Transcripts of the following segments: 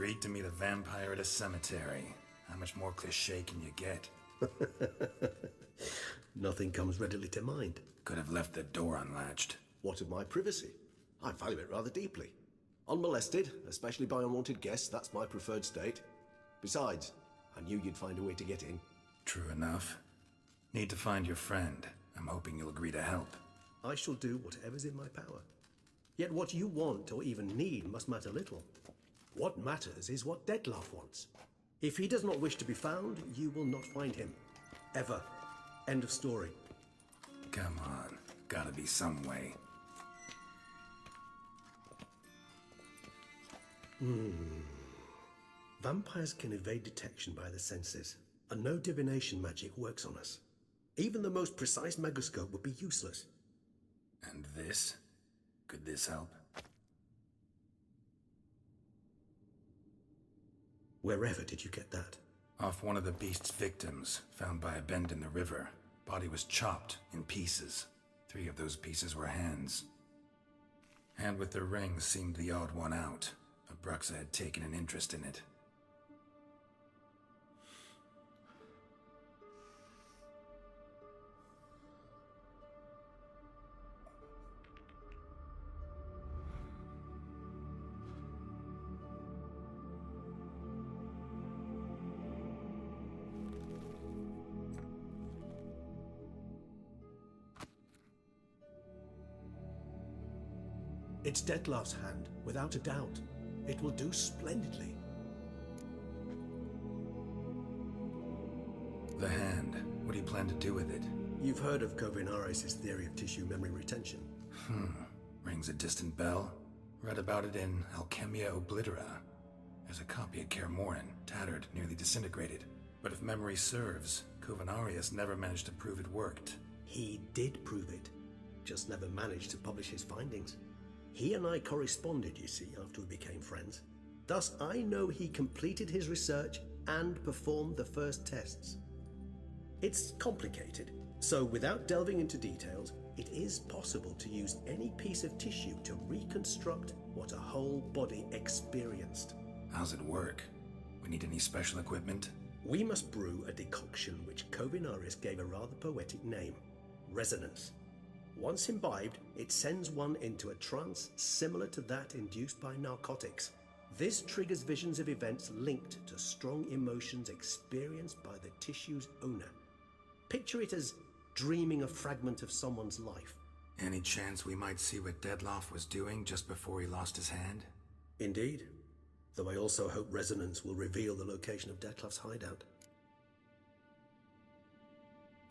agreed to meet a vampire at a cemetery. How much more cliché can you get? Nothing comes readily to mind. Could have left the door unlatched. What of my privacy? I value it rather deeply. Unmolested, especially by unwanted guests, that's my preferred state. Besides, I knew you'd find a way to get in. True enough. Need to find your friend. I'm hoping you'll agree to help. I shall do whatever's in my power. Yet what you want or even need must matter little. What matters is what Dettlaff wants. If he does not wish to be found, you will not find him. Ever. End of story. Come on. Gotta be some way. Vampires can evade detection by the senses, and no divination magic works on us. Even the most precise megoscope would be useless. And this? Could this help? Wherever did you get that? Off one of the beast's victims, found by a bend in the river. Body was chopped in pieces. 3 of those pieces were hands. Hand with the ring seemed the odd one out. Abruxa had taken an interest in it. It's Dettlaff's hand, without a doubt. It will do splendidly. The hand. What do you plan to do with it? You've heard of Kovinaris' theory of tissue memory retention. Rings a distant bell. Read about it in Alchemia Oblitera. There's a copy at Kaer Morhen, tattered, nearly disintegrated. But if memory serves, Kovinaris never managed to prove it worked. He did prove it, just never managed to publish his findings. He and I corresponded, you see, after we became friends. Thus, I know he completed his research and performed the first tests. It's complicated, so without delving into details, it is possible to use any piece of tissue to reconstruct what a whole body experienced. How's it work? We need any special equipment? We must brew a decoction which Kovinaris gave a rather poetic name, resonance. Once imbibed, it sends one into a trance similar to that induced by narcotics. This triggers visions of events linked to strong emotions experienced by the tissue's owner. Picture it as dreaming a fragment of someone's life. Any chance we might see what Dettlaff was doing just before he lost his hand? Indeed. Though I also hope resonance will reveal the location of Dettlaff's hideout.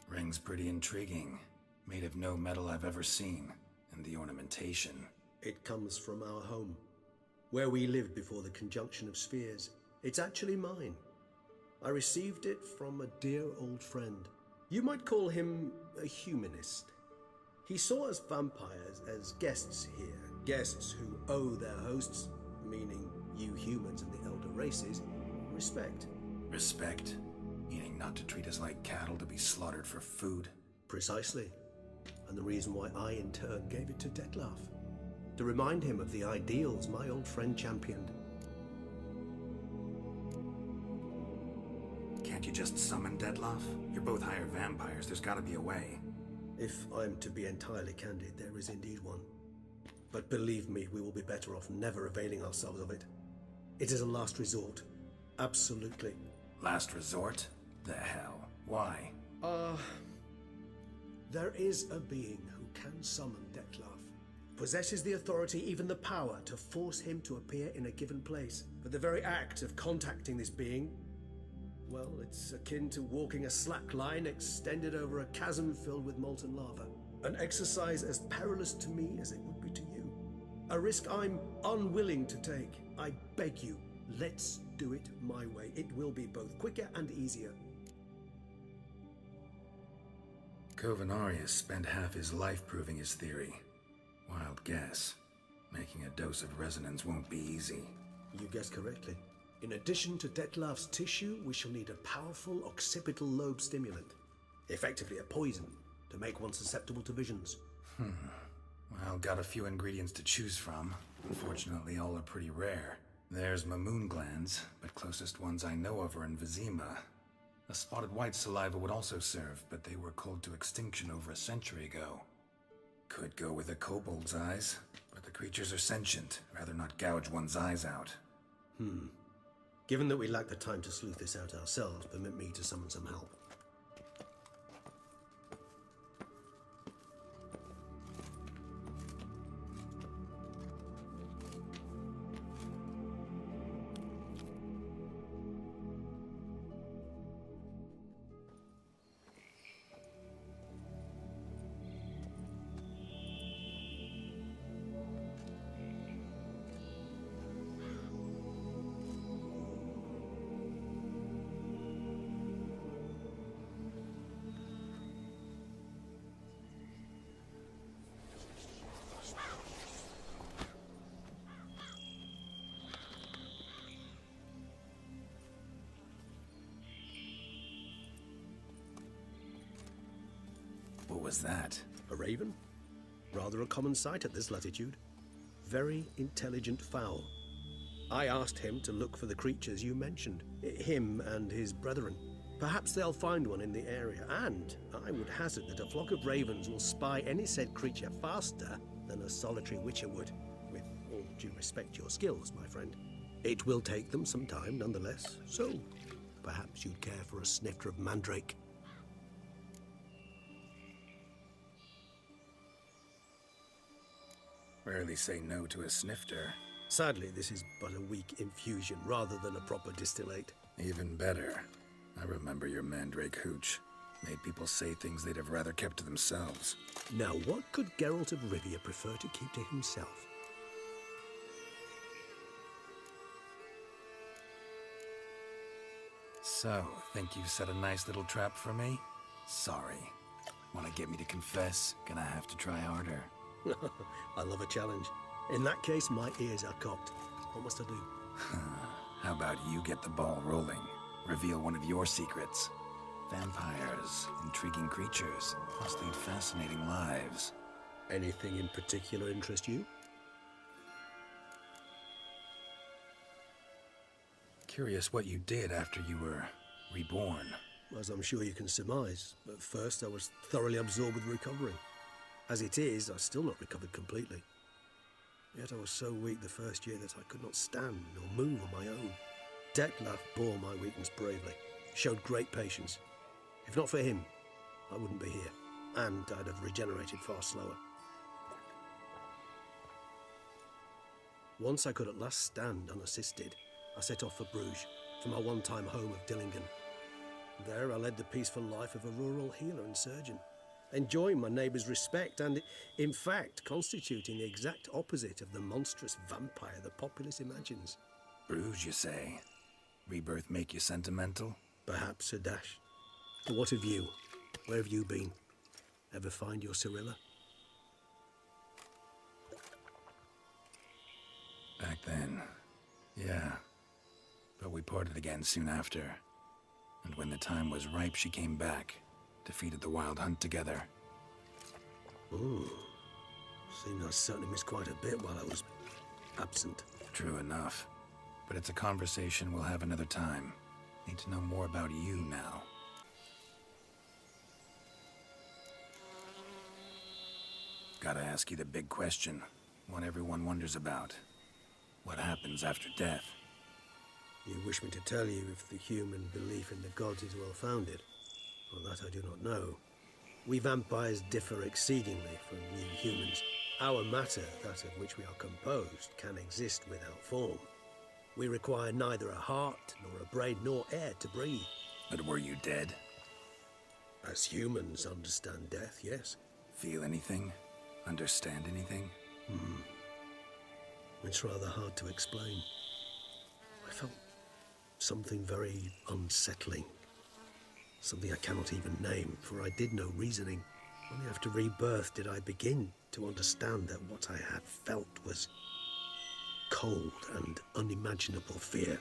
Ring's pretty intriguing. Made of no metal I've ever seen. And the ornamentation. It comes from our home, where we lived before the conjunction of spheres. It's actually mine. I received it from a dear old friend. You might call him a humanist. He saw us vampires as guests here, guests who owe their hosts, meaning you humans and the elder races, respect. Respect? Meaning not to treat us like cattle to be slaughtered for food? Precisely. And the reason why I in turn gave it to Dettlaff. To remind him of the ideals my old friend championed. Can't you just summon Dettlaff? You're both hired vampires, there's gotta be a way. If I'm to be entirely candid, there is indeed one. But believe me, we will be better off never availing ourselves of it. It is a last resort. Absolutely. Last resort? The hell? Why? There is a being who can summon Dettlaff. Possesses the authority, even the power, to force him to appear in a given place. But the very act of contacting this being, well, it's akin to walking a slack line extended over a chasm filled with molten lava. An exercise as perilous to me as it would be to you. A risk I'm unwilling to take. I beg you, let's do it my way. It will be both quicker and easier. Kovinaris spent half his life proving his theory. Wild guess. Making a dose of resonance won't be easy. You guessed correctly. In addition to Dettlaff's tissue, we shall need a powerful occipital lobe stimulant. Effectively a poison, to make one susceptible to visions. Well, got a few ingredients to choose from. Unfortunately, all are pretty rare. There's Mamoon glands, but closest ones I know of are in Vizima. A spotted white saliva would also serve, but they were cold to extinction over a century ago. Could go with a kobold's eyes, but the creatures are sentient. Rather not gouge one's eyes out. Given that we lack the time to sleuth this out ourselves, permit me to summon some help. What was that? A raven? Rather a common sight at this latitude. Very intelligent fowl. I asked him to look for the creatures you mentioned. Him and his brethren. Perhaps they'll find one in the area, and I would hazard that a flock of ravens will spy any said creature faster than a solitary witcher would. With all due respect to your skills, my friend. It will take them some time, nonetheless, so perhaps you'd care for a snifter of mandrake. Rarely say no to a snifter. Sadly, this is but a weak infusion rather than a proper distillate. Even better. I remember your mandrake hooch. Made people say things they'd have rather kept to themselves. Now, what could Geralt of Rivia prefer to keep to himself? So, think you've set a nice little trap for me? Sorry. Want to get me to confess? Gonna have to try harder. I love a challenge. In that case, my ears are cocked. What must I do? How about you get the ball rolling? Reveal one of your secrets. Vampires, intriguing creatures, must lead fascinating lives. Anything in particular interest you? Curious what you did after you were reborn. As I'm sure you can surmise, at first I was thoroughly absorbed with recovering. As it is, I've still not recovered completely. Yet I was so weak the first year that I could not stand or move on my own. Detlef bore my weakness bravely, showed great patience. If not for him, I wouldn't be here, and I'd have regenerated far slower. Once I could at last stand unassisted, I set off for Bruges, for my one-time home of Dillingen. There I led the peaceful life of a rural healer and surgeon, enjoying my neighbours' respect and, in fact, constituting the exact opposite of the monstrous vampire the populace imagines. Bruges, you say? Rebirth make you sentimental? Perhaps a dash. But what of you? Where have you been? Ever find your Cyrilla? Back then, yeah. But we parted again soon after. And when the time was ripe, she came back. Defeated the Wild Hunt together. Ooh. Seems I certainly missed quite a bit while I was absent. True enough. But it's a conversation we'll have another time. Need to know more about you now. Gotta ask you the big question. One everyone wonders about. What happens after death? You wish me to tell you if the human belief in the gods is well founded? Well, that I do not know. We vampires differ exceedingly from you humans. Our matter, that of which we are composed, can exist without form. We require neither a heart, nor a brain, nor air to breathe. But were you dead? As humans understand death, yes. Feel anything? Understand anything? It's rather hard to explain. I felt something very unsettling. Something I cannot even name, for I did no reasoning. Only after rebirth did I begin to understand that what I had felt was cold and unimaginable fear.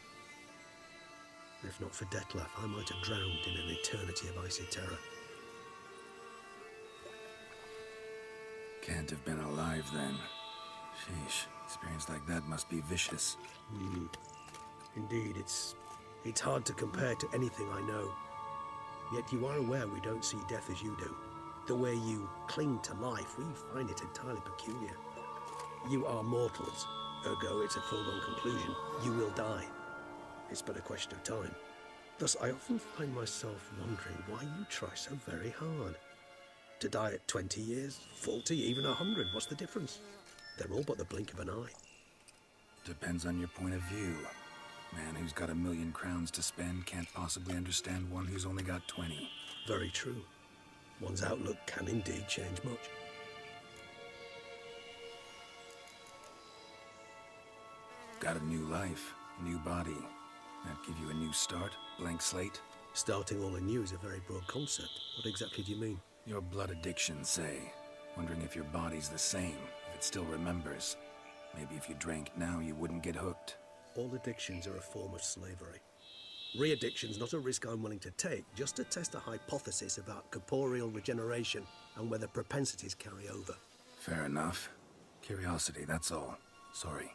If not for Detlef, I might have drowned in an eternity of icy terror. Can't have been alive then. Sheesh, experience like that must be vicious. Indeed, it's hard to compare to anything I know. Yet you are aware we don't see death as you do. The way you cling to life, we find it entirely peculiar. You are mortals, ergo it's a foregone conclusion. You will die. It's but a question of time. Thus, I often find myself wondering why you try so very hard. To die at 20 years, 40, even 100, what's the difference? They're all but the blink of an eye. Depends on your point of view. Man who's got 1,000,000 crowns to spend can't possibly understand one who's only got 20. Very true. One's outlook can indeed change much. Got a new life, new body. That give you a new start, blank slate? Starting all anew is a very broad concept. What exactly do you mean? Your blood addiction, say. Wondering if your body's the same, if it still remembers. Maybe if you drank now, you wouldn't get hooked. All addictions are a form of slavery. Re-addiction's not a risk I'm willing to take, just to test a hypothesis about corporeal regeneration and whether propensities carry over. Fair enough. Curiosity, that's all. Sorry.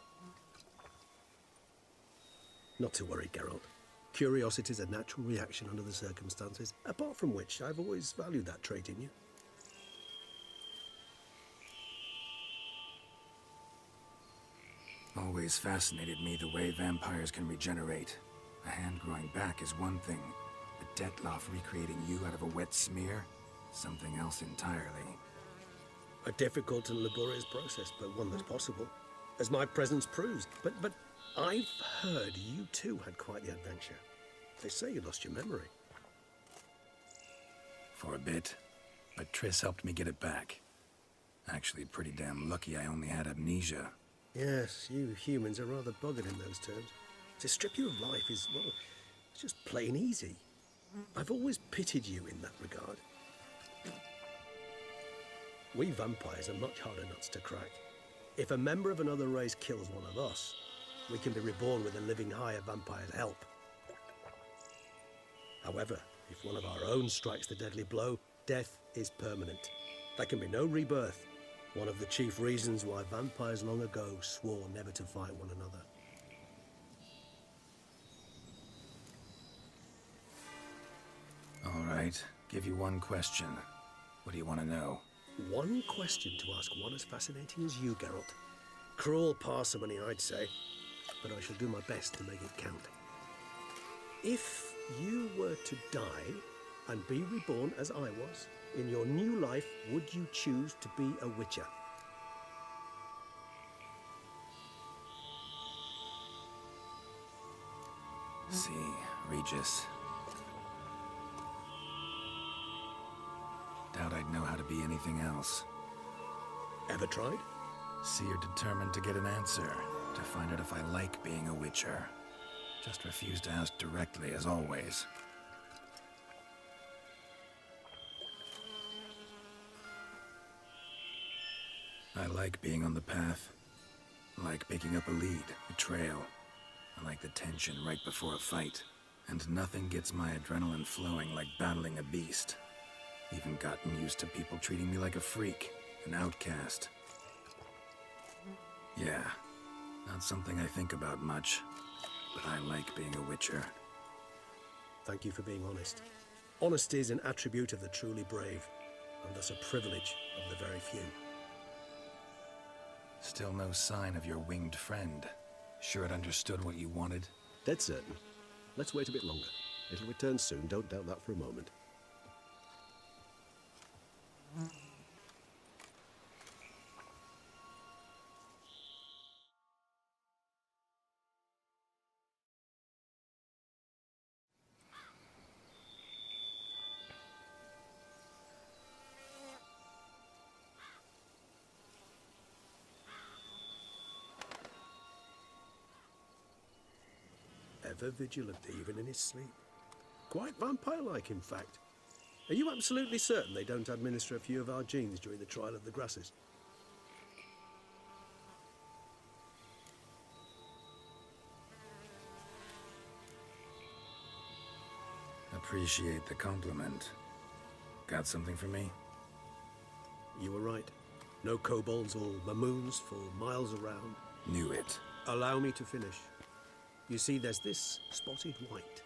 Not to worry, Geralt. Curiosity is a natural reaction under the circumstances, apart from which I've always valued that trait in you. Always fascinated me the way vampires can regenerate. A hand growing back is one thing, but Detloff recreating you out of a wet smear? Something else entirely. A difficult and laborious process, but one that's possible, as my presence proves. But I've heard you too had quite the adventure. They say you lost your memory. For a bit, but Triss helped me get it back. Actually, pretty damn lucky I only had amnesia. Yes, you humans are rather buggered in those terms. To strip you of life is, well, it's just plain easy. I've always pitied you in that regard. We vampires are much harder nuts to crack. If a member of another race kills one of us, we can be reborn with a living higher vampire's help. However, if one of our own strikes the deadly blow, death is permanent. There can be no rebirth. One of the chief reasons why vampires long ago swore never to fight one another. All right, give you one question. What do you want to know? One question to ask one as fascinating as you, Geralt. Cruel parsimony, I'd say, but I shall do my best to make it count. If you were to die and be reborn as I was, in your new life, would you choose to be a witcher? See, Regis. Doubt I'd know how to be anything else. Ever tried? See, you're determined to get an answer, to find out if I like being a witcher. Just refuse to ask directly, as always. I like being on the path. I like picking up a lead, a trail. I like the tension right before a fight. And nothing gets my adrenaline flowing like battling a beast. Even gotten used to people treating me like a freak, an outcast. Yeah, not something I think about much, but I like being a witcher. Thank you for being honest. Honesty is an attribute of the truly brave, and thus a privilege of the very few. Still no sign of your winged friend. Sure it understood what you wanted? Dead certain. Let's wait a bit longer. It'll return soon, don't doubt that for a moment. Ever vigilant, even in his sleep. Quite vampire-like, in fact. Are you absolutely certain they don't administer a few of our genes during the trial of the grasses? Appreciate the compliment. Got something for me? You were right. No kobolds or mamoons for miles around. Knew it. Allow me to finish. You see, there's this spotted white.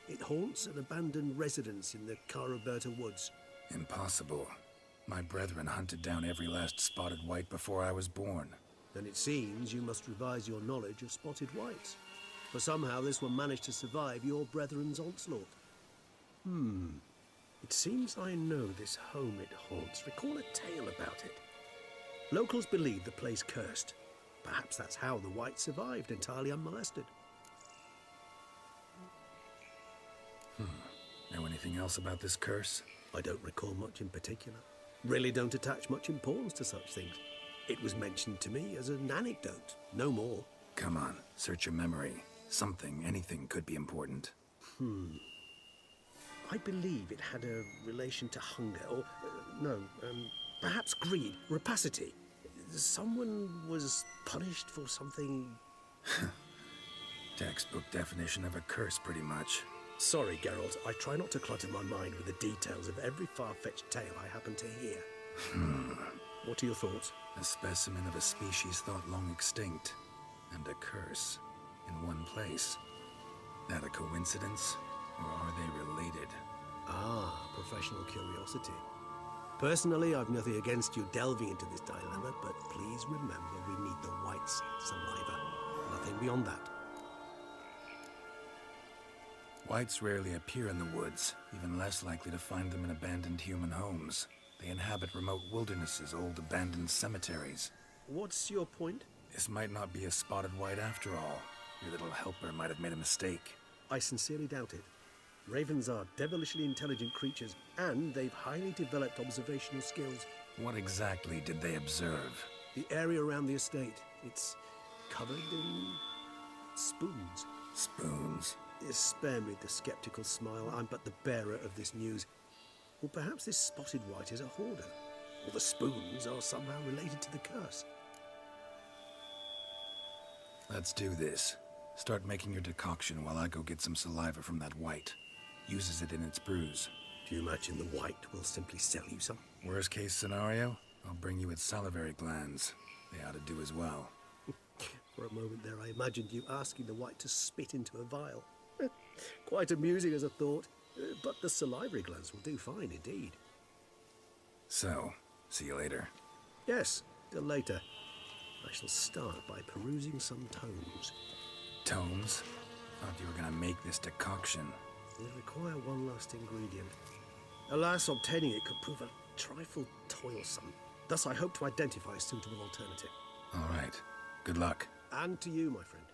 It haunts an abandoned residence in the Caraberta woods. Impossible. My brethren hunted down every last spotted white before I was born. Then it seems you must revise your knowledge of spotted whites. For somehow this one managed to survive your brethren's onslaught. It seems I know this home it haunts. Recall a tale about it. Locals believe the place cursed. Perhaps that's how the white survived entirely unmolested. Know anything else about this curse? I don't recall much in particular. Really don't attach much importance to such things. It was mentioned to me as an anecdote, no more. Come on, search your memory. Something, anything could be important. I believe it had a relation to hunger, or, perhaps greed, rapacity. Someone was punished for something... Textbook definition of a curse, pretty much. Sorry, Geralt, I try not to clutter my mind with the details of every far-fetched tale I happen to hear. What are your thoughts? A specimen of a species thought long extinct, and a curse in one place. That a coincidence, or are they related? Ah, professional curiosity. Personally, I've nothing against you delving into this dilemma, but please remember we need the white's saliva. Nothing beyond that. Whites rarely appear in the woods, even less likely to find them in abandoned human homes. They inhabit remote wildernesses, old abandoned cemeteries. What's your point? This might not be a spotted white after all. Your little helper might have made a mistake. I sincerely doubt it. Ravens are devilishly intelligent creatures, and they've highly developed observational skills. What exactly did they observe? The area around the estate, it's covered in spoons. Spoons? Spare me the skeptical smile. I'm but the bearer of this news. Or perhaps this spotted white is a hoarder. Or the spoons are somehow related to the curse. Let's do this. Start making your decoction while I go get some saliva from that white. Uses it in its brews. Do you imagine the white will simply sell you some? Worst case scenario, I'll bring you its salivary glands. They ought to do as well. For a moment there, I imagined you asking the white to spit into a vial. Quite amusing as a thought, but the salivary glands will do fine indeed. So, see you later. Yes, till later. I shall start by perusing some tomes. Tomes? Thought you were gonna make this decoction. They require one last ingredient. Alas, obtaining it could prove a trifle toilsome. Thus I hope to identify a suitable alternative. All right. Good luck. And to you, my friend.